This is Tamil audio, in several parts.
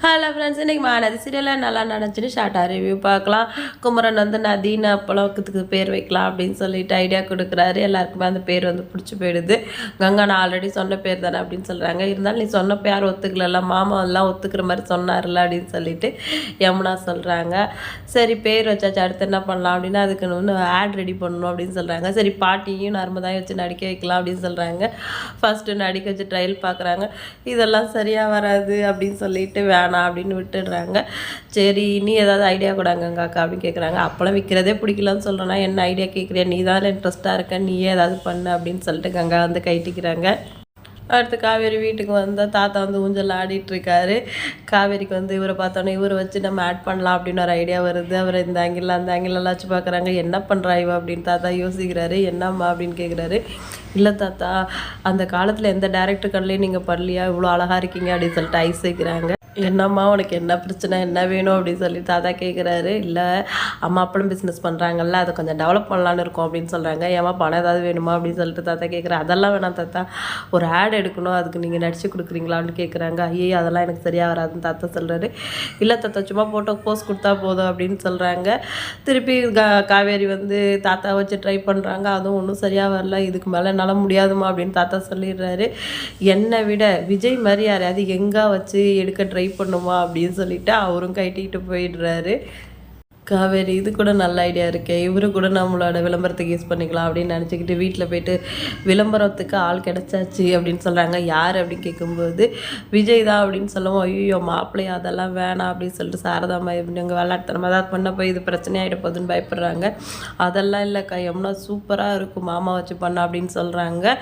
ஹலோ ஃப்ரெண்ட்ஸ், இன்றைக்கி மாநதி சீரியலில் நல்லா நினச்சிட்டு ஷார்ட்டாக ரிவ்யூ பார்க்கலாம். குமரன் வந்து நதின்னு அப்பளவுக்கு பேர் வைக்கலாம் அப்படின்னு சொல்லிட்டு ஐடியா கொடுக்குறாரு. எல்லாருக்குமே அந்த பேர் வந்து பிடிச்சி போயிடுது. கங்கா நான் ஆல்ரெடி சொன்ன பேர் தானே அப்படின்னு சொல்கிறாங்க. இருந்தாலும் நீ சொன்ன பேர் ஒத்துக்கல, மாமா எல்லாம் ஒத்துக்கிற மாதிரி சொன்னார்ல அப்படின்னு சொல்லிட்டு யமுனா சொல்கிறாங்க. சரி பேர் வச்சாச்சு, அடுத்து என்ன பண்ணலாம் அப்படின்னா அதுக்கு வந்து ஆட் ரெடி பண்ணணும் அப்படின்னு சொல்கிறாங்க. சரி பாட்டியும் நர்மதாயும் வச்சு நடிக்க வைக்கலாம் அப்படின்னு சொல்கிறாங்க. ஃபஸ்ட்டு நடிக்க வச்சு ட்ரையல் பார்க்குறாங்க. இதெல்லாம் சரியாக வராது அப்படின்னு சொல்லிட்டு வேணாம் அப்படின்னு விட்டுடுறாங்க. சரி நீ ஏதாவது ஐடியா கூடாங்க அக்கா அப்படின்னு கேட்குறாங்க. அப்போலாம் விற்கிறதே பிடிக்கலன்னு சொல்கிறேன்னா என்ன ஐடியா கேட்குறியா, நீ தான் இன்ட்ரெஸ்ட்டாக இருக்க, நீயே ஏதாவது பண்ணு அப்படின்னு சொல்லிட்டு கங்கா வந்து கைட்டிக்கிறாங்க. அடுத்து காவேரி வீட்டுக்கு வந்தால் தாத்தா வந்து ஊஞ்சல் ஆடிட்டுருக்காரு. காவேரிக்கு வந்து இவரை பார்த்தோன்னே இவரை வச்சு நம்ம ஆட் பண்ணலாம் அப்படின்னு ஒரு ஐடியா வருது. அவர் இந்த ஆங்கிள் அந்த ஆங்கிளெல்லாம் வச்சு பார்க்குறாங்க. என்ன பண்ணுறா இவ அப்படின்னு தாத்தா யோசிக்கிறாரு. என்னம்மா அப்படின்னு கேட்குறாரு. இல்லை தாத்தா, அந்த காலத்தில் எந்த டேரக்டர் கண்லேயும் நீங்கள் பண்ணலையா, இவ்வளோ அழகாக இருக்கீங்க அப்படின்னு சொல்லிட்டு ஐஸ் வைக்கிறாங்க. என்னம்மா உனக்கு என்ன பிரச்சனை, என்ன வேணும் அப்படின்னு சொல்லி தாத்தா கேட்குறாரு. இல்லை அம்மா அப்பளும் பிஸ்னஸ் பண்ணுறாங்கல்ல, அதை கொஞ்சம் டெவலப் பண்ணலான்னு இருக்கோம் அப்படின்னு சொல்கிறாங்க. ஏமா பணம் ஏதாவது வேணுமா அப்படின்னு சொல்லிட்டு தாத்தா கேட்குறேன். அதெல்லாம் வேணாம் தாத்தா, ஒரு ஆட் எடுக்கணும், அதுக்கு நீங்கள் நடிச்சு கொடுக்குறீங்களான்னு கேட்குறாங்க. ஐயே அதெல்லாம் எனக்கு சரியாக வராதுன்னு தாத்தா சொல்கிறாரு. இல்லை தாத்தா சும்மா ஃபோட்டோ போஸ்ட் கொடுத்தா போதும் அப்படின்னு சொல்கிறாங்க. திருப்பி காவேரி வந்து தாத்தா வச்சு ட்ரை பண்ணுறாங்க. அதுவும் ஒன்றும் சரியாக வரல. இதுக்கு மேலே என்னால் முடியாதுமா அப்படின்னு தாத்தா சொல்லிடுறாரு. என்னை விட விஜய் மாதிரி யாரையாவது எங்கே வச்சு எடுக்க ட்ரை பண்ணுமா அப்படின்னு சொல்லிட்டு அவரும் கைட்டிக்கிட்டு போயிடுறாரு. காவேரி இது கூட நல்ல ஐடியா இருக்கே, இவரு கூட நம்மளோட விளம்பரத்துக்கு யூஸ் பண்ணிக்கலாம் அப்படின்னு நினச்சிக்கிட்டு வீட்டில் போய்ட்டு விளம்பரத்துக்கு ஆள் கிடச்சாச்சு அப்படின்னு சொல்கிறாங்க. யார் அப்படின்னு கேட்கும்போது விஜய் தான் அப்படின்னு சொல்லவும், ஐயோ மாப்பிள்ளையா அதெல்லாம் வேணாம் அப்படின்னு சொல்லிட்டு சாரதாமா இவங்க விளையாட்டுத்தனமாக தான் பண்ண போய் இது பிரச்சனை ஆகிட போகுதுன்னு பயப்படுறாங்க. அதெல்லாம் இல்லைக்கா, யமுனா சூப்பராக இருக்கும் மாமா வச்சு பண்ண அப்படின்னு சொல்கிறாங்க.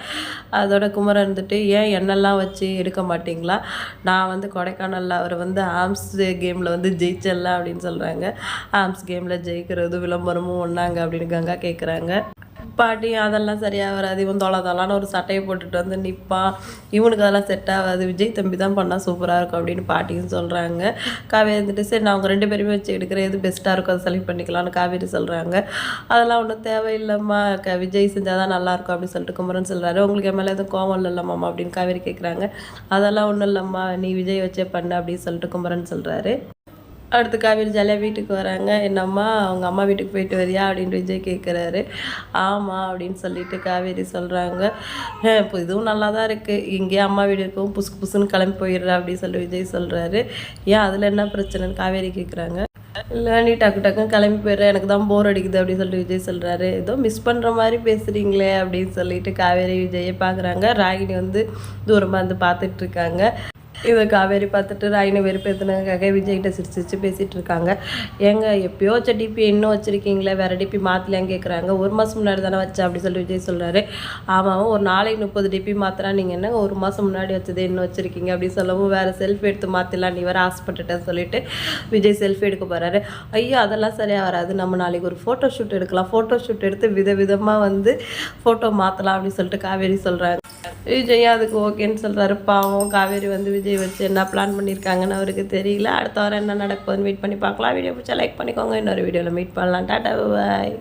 அதோட குமரன் இருந்துட்டு ஏன் என்னெல்லாம் வச்சு எடுக்க மாட்டிங்களா, நான் வந்து கொடைக்கானலில் அவர் வந்து ஆம்ஸ் கேமில் வந்து ஜெயிச்சிடலாம் அப்படின்னு சொல்கிறாங்க. ஆம்ஸ் கேமில் ஜெயிக்கிறது விளம்பரமும் ஒன்றாங்க அப்படின்னு கங்கா கேட்குறாங்க. பாட்டி அதெல்லாம் சரியாக வராது, இவன் தொலைன்னு ஒரு சட்டையை போட்டுட்டு வந்து நிற்பான், இவனுக்கு அதெல்லாம் செட் ஆகாது, விஜய் தம்பி தான் பண்ணால் சூப்பராக இருக்கும் அப்படின்னு பாட்டியும் சொல்கிறாங்க. காவேரி வந்துட்டு சரி நான் அவங்க 2 பேருமே வச்சு எடுக்கிறேன், எது பெஸ்ட்டாக இருக்கும் அதை செலக்ட் பண்ணிக்கலாம்னு காவேரி சொல்கிறாங்க. அதெல்லாம் ஒன்றும் தேவையில்லைம்மா, விஜய் செஞ்சால் தான் நல்லாயிருக்கும் அப்படின்னு சொல்லிட்டு குமரன் சொல்கிறாரு. உங்களுக்கு என் மேலே எதுவும் கோவம் இல்லைம்மா அப்படின்னு காவேரி கேட்குறாங்க. அதெல்லாம் ஒன்றும் இல்லைம்மா, நீ விஜய் வச்சே பண்ணு அப்படின்னு சொல்லிட்டு குமரன் சொல்கிறாரு. அடுத்து காவேரி ஜாலியாக வீட்டுக்கு வராங்க. என்னம்மா அவங்க அம்மா வீட்டுக்கு போயிட்டு வரியா அப்படின்னு விஜய் கேட்குறாரு. ஆமாம் அப்படின்னு சொல்லிட்டு காவேரி சொல்கிறாங்க. இப்போ இதுவும் நல்லா தான் இருக்குது, இங்கேயே அம்மா வீடு இருக்கவும் புதுசுன்னு கிளம்பி போயிடுறா அப்படின்னு சொல்லி விஜய் சொல்கிறாரு. ஏன் அதில் என்ன பிரச்சனைன்னு காவேரி கேட்குறாங்க. இல்லை நீ டக்குன்னு கிளம்பி போயிடுற, எனக்கு தான் போர் அடிக்குது அப்படின்னு சொல்லிட்டு விஜய் சொல்கிறாரு. ஏதோ மிஸ் பண்ணுற மாதிரி பேசுகிறீங்களே அப்படின்னு சொல்லிட்டு காவேரி விஜயை பார்க்குறாங்க. ராகினி வந்து தூரமாக வந்து பார்த்துட்ருக்காங்க. இதை காவேரி பார்த்துட்டு ராயினை வெறுப்பேற்றினதுக்காக விஜய்கிட்ட சிரிச்சு பேசிகிட்டு இருக்காங்க. ஏங்க எப்பயோ வச்ச டிபி இன்னும் வச்சுருக்கீங்களே, வேறு டிபி மாற்றலான்னு கேட்குறாங்க. 1 மாதம் முன்னாடி தானே வச்சேன் அப்படி சொல்லி விஜய் சொல்கிறாரு. ஆமாம் ஒரு நாளைக்கு 30 டிபி மாத்திரா, நீங்கள் என்ன 1 மாதம் முன்னாடி வச்சதே இன்னும் வச்சுருக்கீங்க அப்படின்னு சொல்லவும் வேறு செல்ஃபி எடுத்து மாற்றிடலாம் நீ வேறு ஆசைப்பட்டுட்டேன்னு சொல்லிட்டு விஜய் செல்ஃபி எடுக்க போகிறாரு. ஐயோ அதெல்லாம் சரியாக வராது, நம்ம நாளைக்கு ஒரு ஃபோட்டோ ஷூட் எடுக்கலாம், ஃபோட்டோ ஷூட் எடுத்து விதவிதமாக வந்து ஃபோட்டோ மாற்றலாம் அப்படின்னு சொல்லிட்டு காவேரி சொல்கிறாங்க. விஜய் அதுக்கு ஓகேன்னு சொல்கிறாரு. பாவம் காவேரி வந்து விஜய் வச்சு என்ன பிளான் பண்ணியிருக்காங்கன்னு அவருக்கு தெரியல. அடுத்த வாரம் என்ன நடக்குதுன்னு வெயிட் பண்ணி பார்க்கலாம். வீடியோ பிடிச்சா லைக் பண்ணிக்கோங்க. இன்னொரு வீடியோவில் மீட் பண்ணலாம். டாடா பாய்.